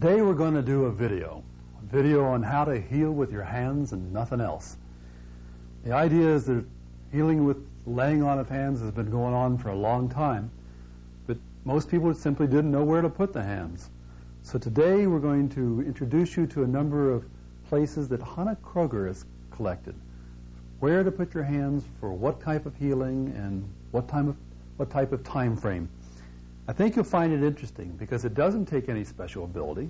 Today we're going to do a video on how to heal with your hands and nothing else. The idea is that healing with laying on of hands has been going on for a long time, but most people simply didn't know where to put the hands. So today we're going to introduce you to a number of places that Hanna Kroeger has collected. Where to put your hands for what type of healing and what type of time frame. I think you'll find it interesting because it doesn't take any special ability.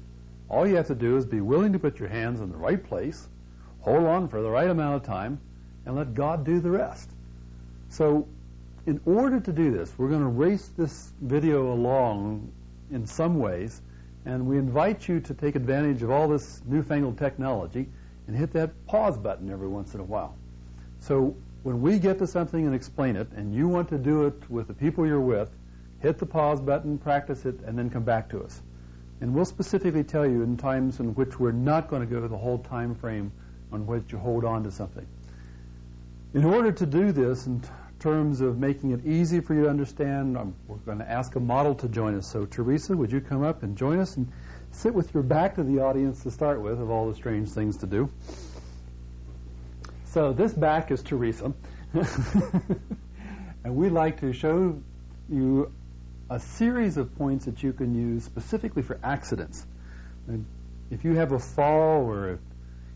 All you have to do is be willing to put your hands in the right place, hold on for the right amount of time, and let God do the rest. So in order to do this, we're going to race this video along in some ways, and we invite you to take advantage of all this newfangled technology and hit that pause button every once in a while. So when we get to something and explain it, and you want to do it with the people you're with, hit the pause button, practice it, and then come back to us. And we'll specifically tell you in times in which we're not going to go the whole time frame on which you hold on to something. In order to do this, in terms of making it easy for you to understand, we're going to ask a model to join us. So Teresa, would you come up and join us and sit with your back to the audience to start with, of all the strange things to do. So this back is Teresa. And we'd like to show you a series of points that you can use specifically for accidents. And if you have a fall, or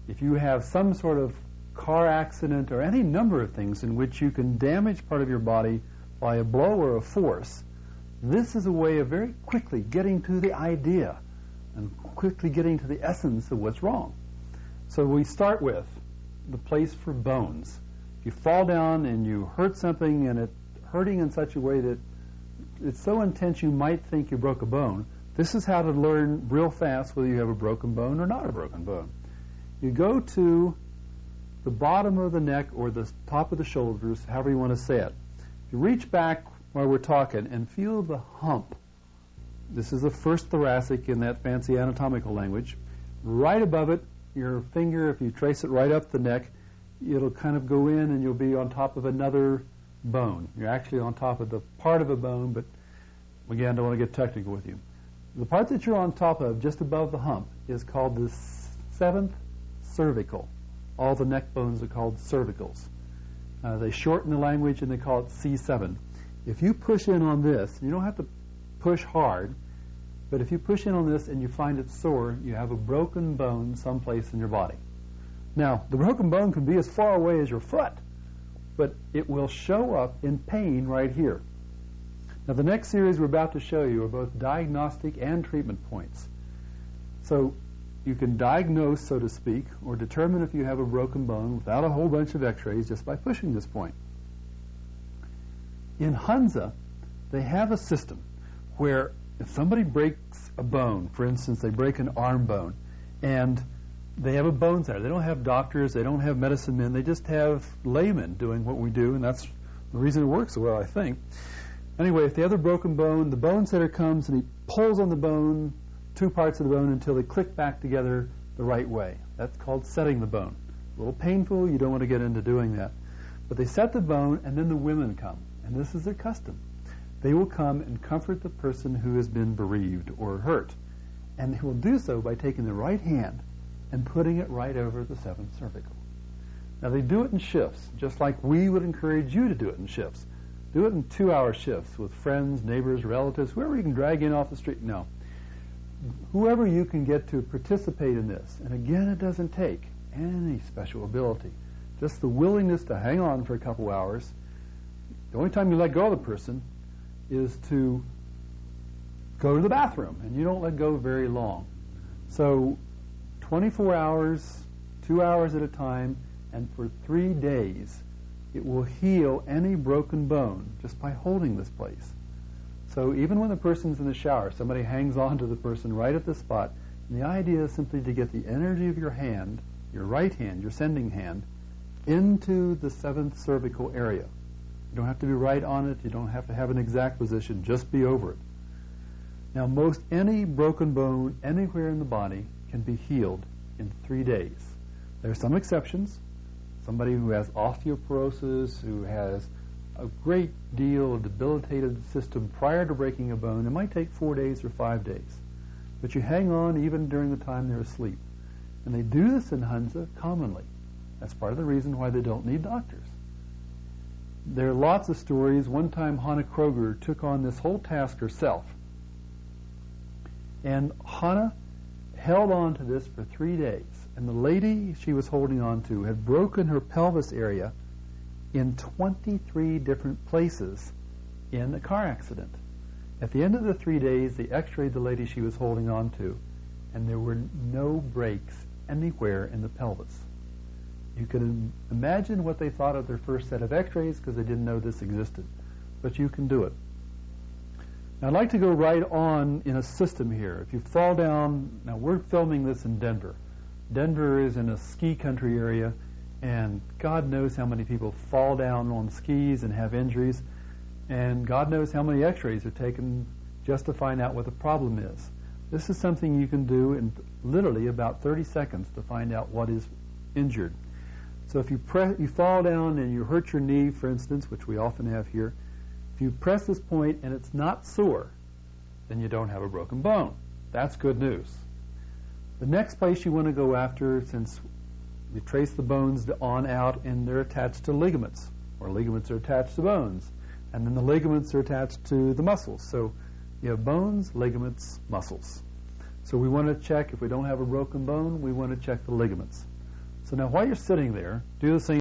if you have some sort of car accident, or any number of things in which you can damage part of your body by a blow or a force, this is a way of very quickly getting to the idea and quickly getting to the essence of what's wrong. So we start with the place for bones. If you fall down and you hurt something and it's hurting in such a way that it's so intense you might think you broke a bone, this is how to learn real fast whether you have a broken bone or not a broken bone. You go to the bottom of the neck or the top of the shoulders, however you want to say it. You reach back while we're talking and feel the hump. This is the first thoracic in that fancy anatomical language. Right above it, your finger, if you trace it right up the neck, it'll kind of go in and you'll be on top of another bone. You're actually on top of the part of a bone, but again, I don't want to get technical with you. The part that you're on top of, just above the hump, is called the seventh cervical. All the neck bones are called cervicals. They shorten the language and they call it C7. If you push in on this, you don't have to push hard, but if you push in on this and you find it sore, you have a broken bone someplace in your body. Now, the broken bone can be as far away as your foot, but it will show up in pain right here. Now, the next series we're about to show you are both diagnostic and treatment points. So you can diagnose, so to speak, or determine if you have a broken bone without a whole bunch of x-rays just by pushing this point. In Hansa, they have a system where if somebody breaks a bone, for instance, they break an arm bone, and they have a bone center. They don't have doctors, they don't have medicine men, they just have laymen doing what we do, and that's the reason it works so well, I think. Anyway, if they have a broken bone, the bone setter comes and he pulls on the bone, two parts of the bone, until they click back together the right way. That's called setting the bone. A little painful, you don't want to get into doing that. But they set the bone, and then the women come, and this is their custom. They will come and comfort the person who has been bereaved or hurt, and they will do so by taking the right hand and putting it right over the seventh cervical. Now, they do it in shifts, just like we would encourage you to do it in shifts. Do it in 2-hour shifts with friends, neighbors, relatives, whoever you can drag in off the street. No. Whoever you can get to participate in this. And again, it doesn't take any special ability. Just the willingness to hang on for a couple hours. The only time you let go of the person is to go to the bathroom, and you don't let go very long. So 24 hours, 2 hours at a time, and for 3 days, it will heal any broken bone just by holding this place. So even when the person's in the shower, somebody hangs on to the person right at the spot, and the idea is simply to get the energy of your hand, your right hand, your sending hand, into the seventh cervical area. You don't have to be right on it, you don't have to have an exact position, just be over it. Now, most any broken bone anywhere in the body can be healed in 3 days. There are some exceptions. Somebody who has osteoporosis, who has a great deal of debilitated system prior to breaking a bone, it might take 4 days or 5 days. but you hang on even during the time they're asleep. And they do this in Hansa commonly. That's part of the reason why they don't need doctors. There are lots of stories. One time Hanna Kroeger took on this whole task herself. And Hanna held on to this for 3 days. And the lady she was holding on to had broken her pelvis area in 23 different places in a car accident. At the end of the 3 days, they x-rayed the lady she was holding on to, and there were no breaks anywhere in the pelvis. You can imagine what they thought of their first set of x-rays because they didn't know this existed. But you can do it. Now, I'd like to go right on in a system here. If you fall down, now we're filming this in Denver. Denver is in a ski country area, and God knows how many people fall down on skis and have injuries, and God knows how many x-rays are taken just to find out what the problem is. This is something you can do in literally about 30 seconds to find out what is injured. So if you fall down and you hurt your knee, for instance, which we often have here, if you press this point and it's not sore, then you don't have a broken bone. That's good news. The next place you want to go after, since you trace the bones on out and they're attached to ligaments, or ligaments are attached to bones, and then the ligaments are attached to the muscles. So you have bones, ligaments, muscles. So we want to check, if we don't have a broken bone, we want to check the ligaments. So now while you're sitting there, do the same